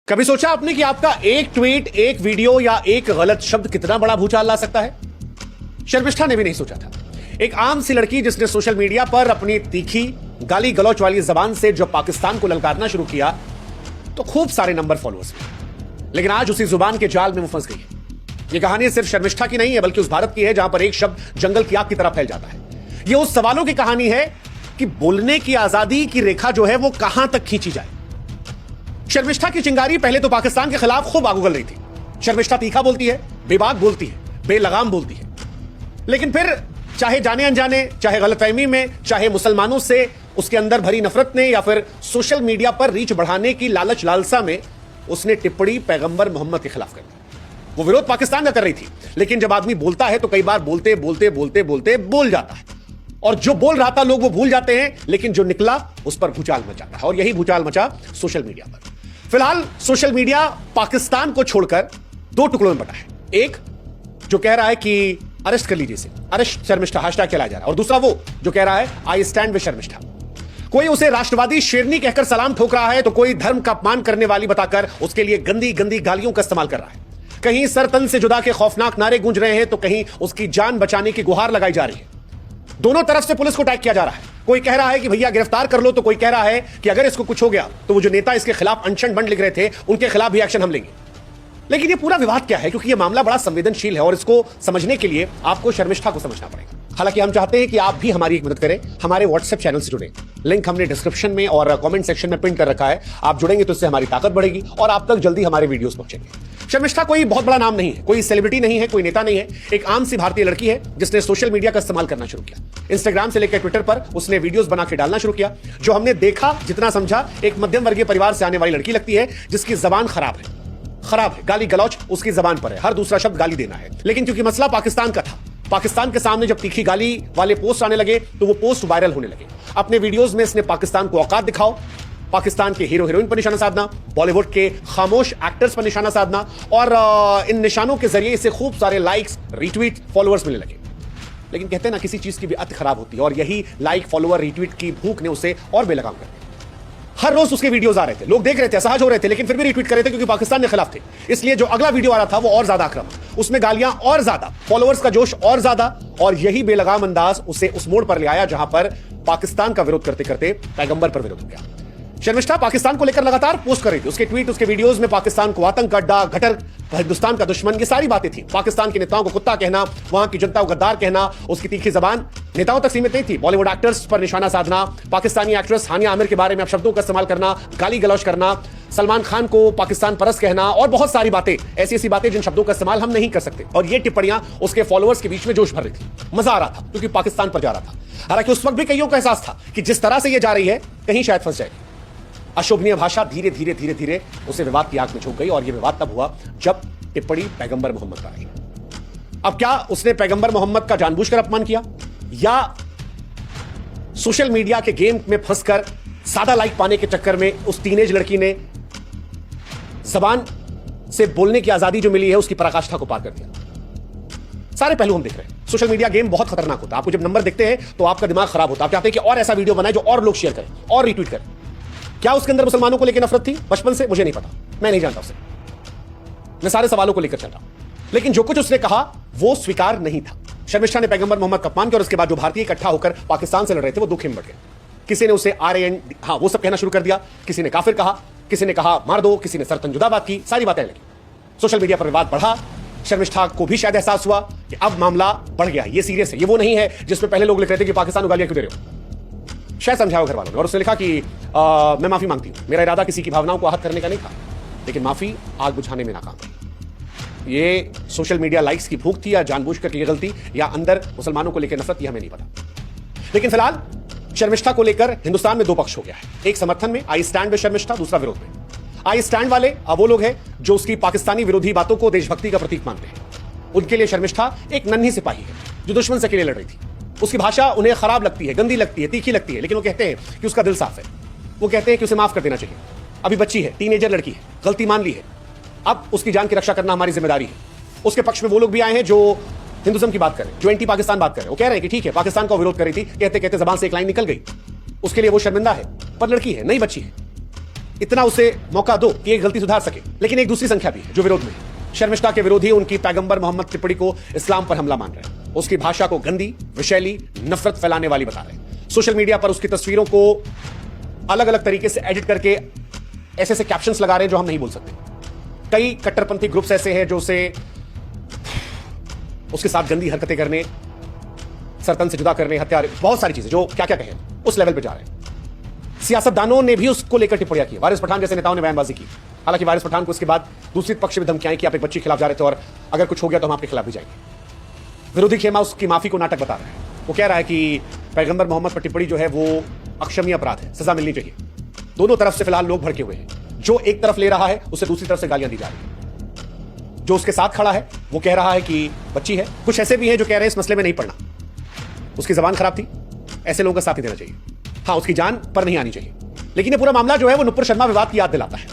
कभी सोचा आपने कि आपका एक ट्वीट, एक वीडियो या एक गलत शब्द कितना बड़ा भूचाल ला सकता है? शर्मिष्ठा ने भी नहीं सोचा था। एक आम सी लड़की जिसने सोशल मीडिया पर अपनी तीखी गाली गलौच वाली जबान से जब पाकिस्तान को ललकारना शुरू किया तो खूब सारे नंबर फॉलोअर्स मिले, लेकिन आज उसी जुबान के जाल में वो फंस गई है। यह कहानी सिर्फ शर्मिष्ठा की नहीं है, बल्कि उस भारत की है जहां पर एक शब्द जंगल की आग की तरह फैल जाता है। यह उस सवालों की कहानी है कि बोलने की आजादी की रेखा जो है वो कहां तक खींची जाए। शर्मिष्ठा की चिंगारी पहले तो पाकिस्तान के खिलाफ खूब आग उगल रही थी। शर्मिष्ठा तीखा बोलती है, बेबाक बोलती है, बेलगाम बोलती है, लेकिन फिर चाहे जाने अनजाने, चाहे गलतफहमी में, चाहे मुसलमानों से उसके अंदर भरी नफरत ने, या फिर सोशल मीडिया पर रीच बढ़ाने की लालच लालसा में उसने टिप्पणी पैगंबर मोहम्मद के खिलाफ कर दी। वो विरोध पाकिस्तान का कर रही थी, लेकिन जब आदमी बोलता है तो कई बार बोलते बोलते बोलते बोलते बोल जाता है, और जो बोल रहा था लोग वो भूल जाते हैं, लेकिन जो निकला उस पर भूचाल मचाता है। और यही भूचाल मचा सोशल मीडिया पर। फिलहाल सोशल मीडिया पाकिस्तान को छोड़कर दो टुकड़ों में बटा है। एक जो कह रहा है कि अरेस्ट कर लीजिए इसे, अरेस्ट शर्मिष्ठा हैशटैग चलाया जा रहा है, और दूसरा वो जो कह रहा है आई स्टैंड विद शर्मिष्ठा। कोई उसे राष्ट्रवादी शेरनी कहकर सलाम ठोक रहा है, तो कोई धर्म का अपमान करने वाली बताकर उसके लिए गंदी गंदी गालियों का इस्तेमाल कर रहा है। कहीं सर तन से जुदा के खौफनाक नारे गूंज रहे हैं, तो कहीं उसकी जान बचाने की गुहार लगाई जा रही है। दोनों तरफ से पुलिस को टैग किया जा रहा है। कोई कह रहा है कि भैया गिरफ्तार कर लो, तो कोई कह रहा है कि अगर इसको कुछ हो गया तो वो जो नेता इसके खिलाफ अनशन बंड लिख रहे थे उनके खिलाफ भी एक्शन हम लेंगे। लेकिन ये पूरा विवाद क्या है, क्योंकि ये मामला बड़ा संवेदनशील है और इसको समझने के लिए आपको शर्मिष्ठा को समझना पड़ेगा। हालांकि हम चाहते हैं कि आप भी हमारी एक मदद करें, हमारे व्हाट्सएप चैनल से जुड़े। लिंक हमने डिस्क्रिप्शन में और कमेंट सेक्शन में पिन कर रखा है। आप जुड़ेंगे तो इससे हमारी ताकत बढ़ेगी और आप तक जल्दी हमारे वीडियोस पहुंचेंगे। शर्मिष्ठा कोई बहुत बड़ा नाम नहीं है, कोई सेलिब्रिटी नहीं है, कोई नेता नहीं है। एक आम सी भारतीय लड़की है जिसने सोशल मीडिया का इस्तेमाल करना शुरू किया। इंस्टाग्राम से लेकर ट्विटर पर उसने वीडियोस बना के डालना शुरू किया। जो हमने देखा, जितना समझा, एक मध्यम वर्गीय परिवार से आने वाली लड़की लगती है जिसकी जबान खराब है, गाली गलौच उसकी जबान पर है, हर दूसरा शब्द गाली देना है। लेकिन क्योंकि मसला पाकिस्तान का था, पाकिस्तान के सामने जब तीखी गाली वाले पोस्ट आने लगे तो वो पोस्ट वायरल होने लगे। अपने वीडियोस में इसने पाकिस्तान को औकात दिखाओ, पाकिस्तान के हीरो हीरोइन पर निशाना साधना, बॉलीवुड के खामोश एक्टर्स पर निशाना साधना, और इन निशानों के जरिए इसे खूब सारे लाइक्स, रीट्वीट, फॉलोअर्स मिलने लगे। लेकिन कहते हैं ना, किसी चीज की भी अत खराब होती है, और यही लाइक, फॉलोअर, रीट्वीट की भूख ने उसे और बेलगाम कर दिया। हर रोज उसके वीडियोस आ रहे थे, लोग देख रहे थे, असहज हो रहे थे, लेकिन फिर भी रीट्वीट कर रहे थे, क्योंकि पाकिस्तान के खिलाफ थे। इसलिए जो अगला वीडियो आ रहा था वो और ज्यादा आक्रामक, उसमें गालियां और ज्यादा, फॉलोअर्स का जोश और ज्यादा, और यही बेलगाम अंदाज उसे उस मोड़ पर ले आया जहां पर पाकिस्तान का विरोध करते करते पैगंबर पर विरोध हो गया। शर्मिष्ठा पाकिस्तान को लेकर लगातार पोस्ट कर रही थी। उसके ट्वीट, उसके वीडियोस में पाकिस्तान को आतंक का अड्डा, गटर, हिंदुस्तान का दुश्मन, ये सारी बातें थी। पाकिस्तान के नेताओं को कुत्ता कहना, वहां की जनता को गद्दार कहना, उसकी तीखी जबान नेताओं तक सीमित नहीं थी। बॉलीवुड एक्टर्स पर निशाना साधना, पाकिस्तानी एक्ट्रेस हानिया आमिर के बारे में शब्दों का इस्तेमाल करना, गाली गलौच करना, सलमान खान को पाकिस्तान परस्त कहना, और बहुत सारी बातें, ऐसी ऐसी बातें जिन शब्दों का इस्तेमाल हम नहीं कर सकते। और ये टिप्पणियां उसके फॉलोअर्स के बीच में जोश भर रही थी। मजा आ रहा था क्योंकि पाकिस्तान पर जा रहा था। हालांकि उस वक्त भी कईयों को एहसास था कि जिस तरह से ये जा रही है कहीं शायद फंस जाएगी। अशोभनीय भाषा धीरे धीरे धीरे धीरे उसे विवाद की आग में झोंक गई, और यह विवाद तब हुआ जब टिप्पणी पैगंबर मोहम्मद पर आई। अब क्या उसने पैगंबर मोहम्मद का जानबूझकर अपमान किया, या सोशल मीडिया के गेम में फंसकर सादा लाइक पाने के चक्कर में उस टीनेज लड़की ने जबान से बोलने की आजादी जो मिली है उसकी पराकाष्ठा को पार कर दिया? सारे पहलू हम देख रहे हैं। सोशल मीडिया गेम बहुत खतरनाक होता है। आपको जब नंबर दिखते हैं तो आपका दिमाग खराब होता है। आप चाहते हैं कि और ऐसा वीडियो बनाए जो और लोग शेयर करें और रीट्वीट करें। क्या उसके अंदर मुसलमानों को लेकर नफरत थी बचपन से? मुझे नहीं पता, मैं नहीं जानता उसे। मैं सारे सवालों को लेकर चल रहा हूं, लेकिन जो कुछ उसने कहा वो स्वीकार नहीं था। शर्मिष्ठा ने पैगंबर मोहम्मद का अपमान किया, और उसके बाद जो भारतीय इकट्ठा होकर पाकिस्तान से लड़ रहे थे वो दो खेम बढ़ गए। किसी ने उसे RAN, हाँ वो सब कहना शुरू कर दिया, किसी ने काफिर कहा, किसी ने कहा मार दो, किसी ने सरतन जुदा बात की, सारी बातें लगी। सोशल मीडिया पर विवाद बढ़ा। शर्मिष्ठा को भी शायद एहसास हुआ कि अब मामला बढ़ गया, ये सीरियस है, ये वो नहीं है जिसमें पहले लोग लिख रहे थे कि पाकिस्तान को गालियां क्यों दे रहे हो। शायद समझाओ घर वालों ने, और उसने लिखा कि मैं माफी मांगती हूं, मेरा इरादा किसी की भावनाओं को आहत करने का नहीं था, लेकिन माफी आग बुझाने में नाकाम रही। ये सोशल मीडिया लाइक्स की भूख थी, या जानबूझकर की गलती, या अंदर मुसलमानों को लेकर नफरत, यह हमें नहीं पता। लेकिन फिलहाल शर्मिष्ठा को लेकर हिंदुस्तान में दो पक्ष हो गया है। एक समर्थन में, आई स्टैंड विद शर्मिष्ठा, दूसरा विरोध में। आई स्टैंड वाले अब वो लोग हैं जो उसकी पाकिस्तानी विरोधी बातों को देशभक्ति का प्रतीक मानते हैं। उनके लिए शर्मिष्ठा एक नन्ही सिपाही है जो दुश्मन से अकेले लड़ रही थी। उसकी भाषा उन्हें खराब लगती है, गंदी लगती है, तीखी लगती है, लेकिन वो कहते हैं कि उसका दिल साफ है। वो कहते हैं कि उसे माफ कर देना चाहिए। अभी बच्ची है, टीनेजर लड़की है, गलती मान ली है, अब उसकी जान की रक्षा करना हमारी जिम्मेदारी है। उसके पक्ष में वो लोग भी आए हैं जो हिंदुज्म की बात कर रहे हैं, जो एंटी पाकिस्तान बात कर रहे हैं। वो कह रहे हैं कि ठीक है, पाकिस्तान का विरोध कर रही थी, कहते कहते जबान से एक लाइन निकल गई, उसके लिए वो शर्मिंदा है, पर लड़की है, नई बच्ची है। इतना उसे मौका दो कि एक गलती सुधार सके। लेकिन एक दूसरी संख्या भी है जो विरोध में है। शर्मिष्ठा के विरोधी उनकी पैगंबर मोहम्मद टिप्पणी को इस्लाम पर हमला मान रहे हैं, उसकी भाषा को गंदी, विषैली, नफरत फैलाने वाली बता रहे हैं। सोशल मीडिया पर उसकी तस्वीरों को अलग अलग तरीके से एडिट करके ऐसे ऐसे कैप्शंस लगा रहे हैं जो हम नहीं बोल सकते। कई कट्टरपंथी ग्रुप्स ऐसे हैं जो उसे उसके साथ गंदी हरकतें करने, सरतन से जुदा करने, हत्या, बहुत सारी चीजें जो क्या क्या कहें उस लेवल पे जा रहे हैं। सियासतदानों ने भी उसको लेकर टिप्पणियां की। वारिस पठान जैसे नेताओं ने बयानबाजी की। हालांकि वारिस पठान को उसके बाद दूसरी पक्ष में धमकियां कि आप एक बच्ची के खिलाफ जा रहे थे और अगर कुछ हो गया तो हम आपके खिलाफ भी जाएंगे। विरोधी खेमा उसकी माफी को नाटक बता रहा है। वो कह रहा है कि पैगंबर मोहम्मद पर टिप्पणी जो है वो अक्षम्य अपराध है, सजा मिलनी चाहिए। दोनों तरफ से फिलहाल लोग भड़के हुए हैं। जो एक तरफ ले रहा है उसे दूसरी तरफ से गालियां दी जा रही है। जो उसके साथ खड़ा है वो कह रहा है कि बच्ची है। कुछ ऐसे भी हैं जो कह रहे हैं इस मसले में नहीं पड़ना, उसकी जबान खराब थी, ऐसे लोगों का साथ नहीं देना चाहिए। हाँ, उसकी जान पर नहीं आनी चाहिए। लेकिन ये पूरा मामला जो है वो नुपुर शर्मा विवाद की याद दिलाता है।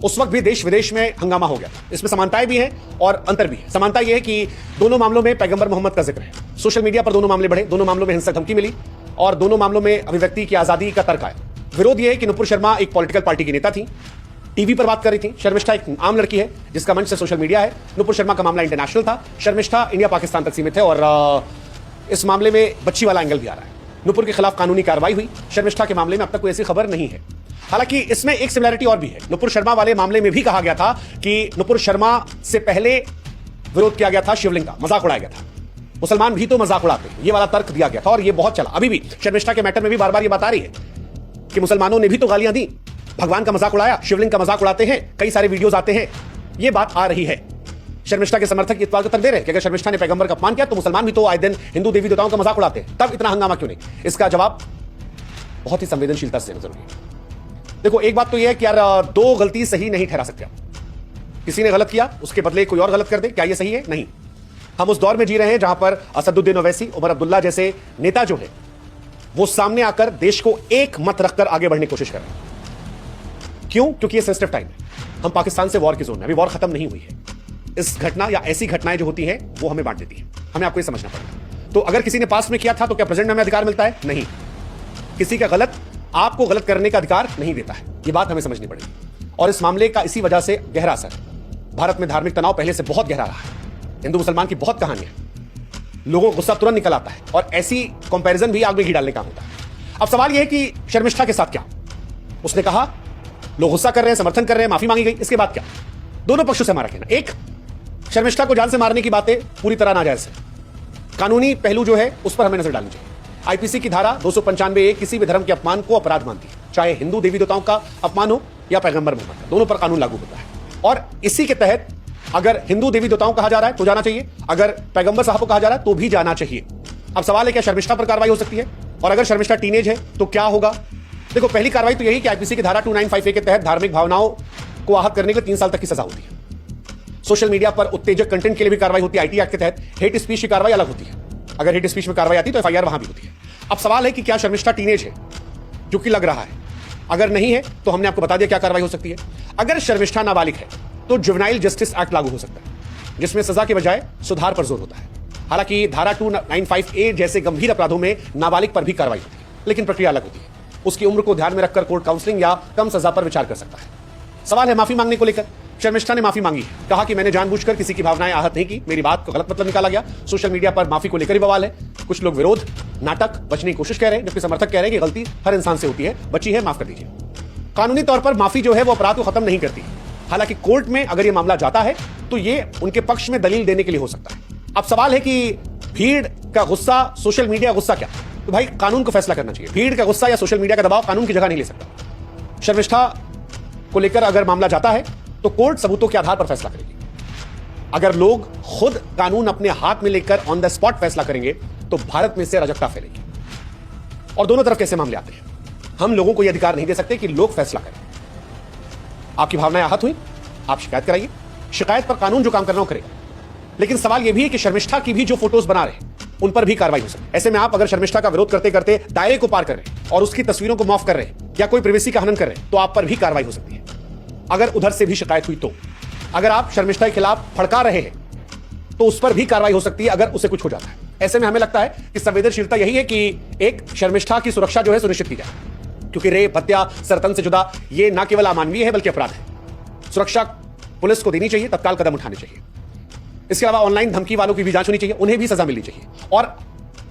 उस वक्त भी देश विदेश में हंगामा हो गया। इसमें समानताएं भी हैं और अंतर भी है। समानता यह है कि दोनों मामलों में पैगंबर मोहम्मद का जिक्र है। सोशल मीडिया पर दोनों मामले बढ़े, दोनों मामलों में हिंसक धमकी मिली और दोनों मामलों में अभिव्यक्ति की आजादी का तर्क आया। विरोध यह है कि नुपुर शर्मा एक पॉलिटिकल पार्टी की नेता थी, टीवी पर बात कर रही थी। शर्मिष्ठा एक आम लड़की है जिसका मंच से सोशल मीडिया है। नुपुर शर्मा का मामला इंटरनेशनल था, शर्मिष्ठा इंडिया पाकिस्तान तक सीमित है और इस मामले में बच्ची वाला एंगल भी आ रहा है। नुपुर के खिलाफ कानूनी कार्रवाई हुई। शर्मिष्ठा के मामले में अब तक कोई ऐसी खबर नहीं है। हालांकि इसमें एक सिमिलरिटी और भी है। नुपुर शर्मा वाले मामले में भी कहा गया था कि नुपुर शर्मा से पहले विरोध किया गया था शिवलिंग का, मजाक उड़ाया गया था। मुसलमान भी तो मजाक उड़ाते हैं, ये वाला तर्क दिया गया था और ये बहुत चला। अभी भी शर्मिष्ठा के मैटर में भी बार बार ये बात आ रही है कि मुसलमानों ने भी तो गालियां दी, भगवान का मजाक उड़ाया, शिवलिंग का मजाक उड़ाते हैं, कई सारे वीडियोस आते हैं। ये बात आ रही है। शर्मिष्ठा के समर्थक इस बात को तक दे रहे हैं कि अगर शर्मिष्ठा ने पैगंबर का अपमान किया तो मुसलमान भी तो आए दिन हिंदू देवी देवताओं का मजाक उड़ाते हैं, तब इतना हंगामा क्यों नहीं? इसका जवाब बहुत ही संवेदनशीलता से देना जरूरी है। देखो, एक बात तो यह है कि यार दो गलती सही नहीं ठहरा सकते। किसी ने गलत किया, उसके बदले कोई और गलत कर दे, क्या यह सही है? नहीं। हम उस दौर में जी रहे हैं जहां पर असदुद्दीन ओवैसी, उमर अब्दुल्ला जैसे नेता जो है वो सामने आकर देश को एक मत रखकर आगे बढ़ने की कोशिश कर रहे हैं। क्यों? क्योंकि ये सेंसिटिव टाइम है। हम पाकिस्तान से वॉर की जोन में, अभी वॉर खत्म नहीं हुई है। इस घटना या ऐसी घटनाएं जो होती हैं वो हमें बांट देती हैं। हमें आपको ये समझना पड़ेगा। तो अगर किसी ने पास्ट में किया था तो क्या प्रेजेंट में हमें अधिकार मिलता है? नहीं। किसी का गलत आपको गलत करने का अधिकार नहीं देता है। ये बात हमें समझनी पड़ेगी। और इस मामले का इसी वजह से गहरा असर है। भारत में धार्मिक तनाव पहले से बहुत गहरा रहा है। हिंदू मुसलमान की बहुत कहानियां, लोगों को गुस्सा तुरंत निकल आता है और ऐसी कंपैरिजन भी आग में घी डालने का होता है। अब सवाल यह है कि शर्मिष्ठा के साथ क्या? उसने कहा लोग गुस्सा कर रहे हैं, समर्थन कर रहे हैं, माफी मांगी गई, इसके बाद क्या? दोनों पक्षों से हमारा कहना, एक, शर्मिष्ठा को जान से मारने की बातें पूरी तरह नाजायज है। कानूनी पहलू जो है उस पर हमें नजर डालनी चाहिए। आईपीसी की धारा 295A किसी भी धर्म के अपमान को अपराध मानती है, चाहे हिंदू देवी देवताओं का अपमान हो या पैगंबर मोहम्मद का, दोनों पर कानून लागू होता है। और इसी के तहत अगर हिंदू देवी देवताओं कहा जा रहा है तो जाना चाहिए, अगर पैगंबर साहब को कहा जा रहा है तो भी जाना चाहिए। अब सवाल है क्या शर्मिष्ठा पर कार्रवाई हो सकती है? और अगर शर्मिष्ठा टीनेज है तो क्या होगा? देखो, पहली कार्रवाई तो यही कि आईपीसी की धारा 295A के तहत धार्मिक भावनाओं को आहत करने के लिए 3 साल तक की सजा होती है। सोशल मीडिया पर उत्तेजक कंटेंट के लिए भी कार्रवाई होती है। आईटी एक्ट के तहत हेट स्पीच की कार्रवाई अलग होती है। अगर हेट स्पीच में कार्रवाई आती है तो एफआईआर वहां भी होती है। अब सवाल है कि क्या शर्मिष्ठा टीनेज है, जो कि लग रहा है। अगर नहीं है तो हमने आपको बता दिया क्या कार्रवाई हो सकती है। अगर शर्मिष्ठा नाबालिग है तो जुवेनाइल जस्टिस एक्ट लागू हो सकता है, जिसमें सजा के बजाय सुधार पर जोर होता है। हालांकि धारा 295A जैसे गंभीर अपराधों में नाबालिग पर भी कार्रवाई होती है, लेकिन प्रक्रिया अलग होती है। उसकी उम्र को ध्यान में रखकर कोर्ट काउंसलिंग या कम सजा पर विचार कर सकता है। सवाल है माफी मांगने को लेकर। शर्मिष्ठा ने माफी मांगी, कहा कि मैंने जानबूझकर किसी की भावनाएं आहत नहीं की, मेरी बात को गलत मतलब निकाला गया। सोशल मीडिया पर माफी को लेकर ही बवाल है। कुछ लोग विरोध, नाटक, बचने की कोशिश कह रहे हैं, जबकि समर्थक कह रहे हैं कि गलती हर इंसान से होती है, बच्ची है, माफ कर दीजिए। कानूनी तौर पर माफी जो है वो अपराध को खत्म नहीं करती। हालांकि कोर्ट में अगर ये मामला जाता है तो ये उनके पक्ष में दलील देने के लिए हो सकता है। अब सवाल है कि भीड़ का गुस्सा, सोशल मीडिया गुस्सा, क्या? तो भाई कानून को फैसला करना चाहिए। भीड़ का गुस्सा या सोशल मीडिया का दबाव कानून की जगह नहीं ले सकता। शर्मिष्ठा को लेकर अगर मामला जाता है तो कोर्ट सबूतों के आधार पर फैसला करेगी। अगर लोग खुद कानून अपने हाथ में लेकर ऑन द स्पॉट फैसला करेंगे तो भारत में से अराजकता फैलेगी। और दोनों तरफ कैसे मामले आते हैं, हम लोगों को यह अधिकार नहीं दे सकते कि लोग फैसला करें। आपकी भावनाएं आहत हुई, आप शिकायत कराइए, शिकायत पर कानून जो काम करना हो करेगा। लेकिन सवाल यह भी है कि शर्मिष्ठा की भी जो फोटोज बना रहे हैं उन पर भी कार्रवाई हो सकती है। ऐसे में आप अगर शर्मिष्ठा का विरोध करते करते दायरे को पार कर रहे हैं और उसकी तस्वीरों को माफ कर रहे हैं या कोई प्रिवेसी का हनन कर रहे हैं तो आप पर भी कार्रवाई हो सकती है। अगर उधर से भी शिकायत हुई तो अगर आप शर्मिष्ठा के खिलाफ फड़का रहे हैं तो उस पर भी कार्रवाई हो सकती है अगर उसे कुछ हो जाता है। ऐसे में हमें लगता है कि संवेदनशीलता यही है कि एक शर्मिष्ठा की सुरक्षा जो है सुनिश्चित की जाए। क्योंकि रेप, हत्या, सरतन से जुदा ये न केवल अमानवीय है बल्कि अपराध है। सुरक्षा पुलिस को देनी चाहिए, तत्काल कदम उठाने चाहिए। इसके अलावा ऑनलाइन धमकी वालों की भी जांच होनी चाहिए, उन्हें भी सजा मिलनी चाहिए। और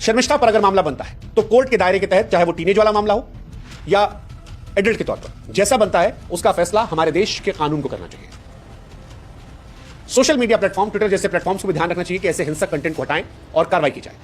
शर्मिष्ठा पर अगर मामला बनता है तो कोर्ट के दायरे के तहत, चाहे वो टीनेज वाला मामला हो या एडल्ट के तौर पर, जैसा बनता है उसका फैसला हमारे देश के कानून को करना चाहिए। सोशल मीडिया प्लेटफॉर्म, ट्विटर जैसे प्लेटफॉर्म्स को भी ध्यान रखना चाहिए कि ऐसे हिंसक कंटेंट को हटाएं और कार्रवाई की जाए।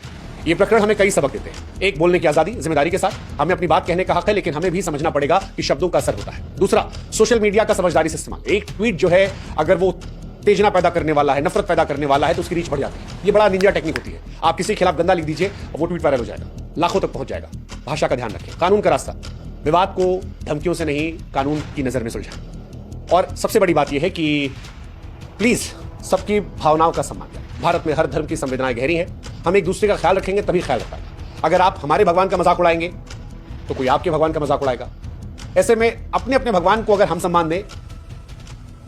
ये प्रकरण हमें कई सबक देते हैं। एक, बोलने की आजादी, जिम्मेदारी के साथ हमें अपनी बात कहने का हक है, लेकिन हमें भी समझना पड़ेगा कि शब्दों का असर होता है। दूसरा, सोशल मीडिया का समझदारी से इस्तेमाल। एक ट्वीट जो है अगर वो उत्तेजना पैदा करने वाला है, नफरत पैदा करने वाला है, तो उसकी रीच बढ़ जाती है। ये बड़ा निंजा टेक्निक होती है। आप किसी के खिलाफ गंदा लिख दीजिए और वो ट्वीट वायरल हो जाएगा, लाखों तक पहुंच जाएगा। भाषा का ध्यान रखें, कानून का रास्ता, विवाद को धमकियों से नहीं, कानून की नजर में सुलझाएं। और सबसे बड़ी बात यह है कि प्लीज सबकी भावनाओं का सम्मान करें। भारत में हर धर्म की संवेदनाएं गहरी हैं। हम एक दूसरे का ख्याल रखेंगे तभी ख्याल रख पाएंगे। अगर आप हमारे भगवान का मजाक उड़ाएंगे तो कोई आपके भगवान का मजाक उड़ाएगा। ऐसे में अपने अपने भगवान को अगर हम सम्मान दें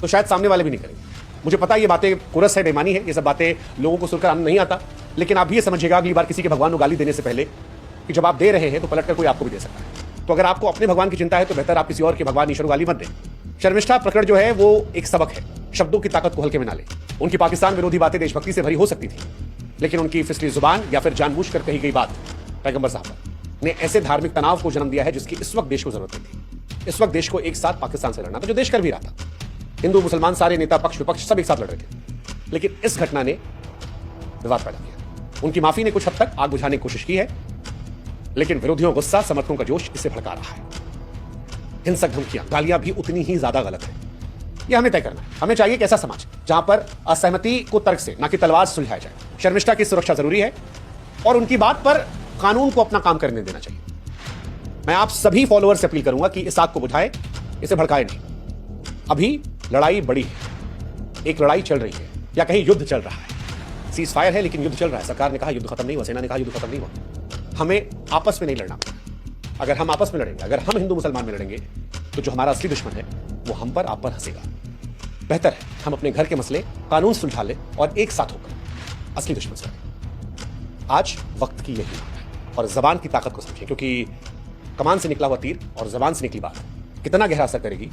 तो शायद सामने वाले भी नहीं करेंगे। मुझे पता है ये बातें कोरस है, बेईमानी है, ये सब बातें लोगों को सुनकर आनंद नहीं आता, लेकिन आप भी ये समझिएगा अगली बार किसी के भगवान को गाली देने से पहले कि जब आप दे रहे हैं तो पलटकर कोई आपको भी दे सकता है। तो अगर आपको अपने भगवान की चिंता है तो बेहतर आप किसी और के भगवान ईश्वर को गाली मत दें। शर्मिष्ठा प्रकरण जो है वो एक सबक है। शब्दों की ताकत को हल्के में ना लें। उनकी पाकिस्तान विरोधी बातें देशभक्ति से भरी हो सकती थी, लेकिन उनकी फिसली जुबान या फिर जानबूझकर कही गई बात पैगंबर साहब ने ऐसे धार्मिक तनाव को जन्म दिया है जिसकी इस वक्त देश को जरूरत नहीं थी। इस वक्त देश को एक साथ पाकिस्तान से लड़ना था, जो देश कर भी रहा था। हिंदू मुसलमान सारे नेता, पक्ष विपक्ष सब एक साथ लड़ रहे थे, लेकिन इस घटना ने विवाद पैदा किया। उनकी माफी ने कुछ हद तक आग बुझाने की कोशिश की है, लेकिन विरोधियों गुस्सा, समर्थकों का जोश इसे भड़का रहा है। हिंसक धमकियां, गालियां भी उतनी ही ज्यादा गलत है। यह हमें तय करना है। हमें चाहिए कि ऐसा समाज जहां पर असहमति को तर्क से, ना कि तलवार से सुलझाया जाए। शर्मिष्ठा की सुरक्षा जरूरी है और उनकी बात पर कानून को अपना काम करने देना चाहिए। मैं आप सभी फॉलोअर से अपील करूंगा कि इस आग को बुझाए, इसे भड़काए नहीं। अभी लड़ाई बड़ी है, एक लड़ाई चल रही है या कहीं युद्ध चल रहा है। सीज फायर है लेकिन युद्ध चल रहा है। सरकार ने कहा युद्ध खत्म नहीं हुआ, सेना ने कहा युद्ध खत्म नहीं हुआ। हमें आपस में नहीं लड़ना। अगर हम आपस में लड़ेंगे, अगर हम हिंदू मुसलमान में लड़ेंगे, तो जो हमारा असली दुश्मन है वो हम पर, आप पर हंसेगा। बेहतर है हम अपने घर के मसले कानून सुलझा लें और एक साथ होकर असली दुश्मन से लड़ें। आज वक्त की यही मांग है और जबान की ताकत को समझें, क्योंकि कमान से निकला हुआ तीर और जबान से निकली बात कितना गहरा असर करेगी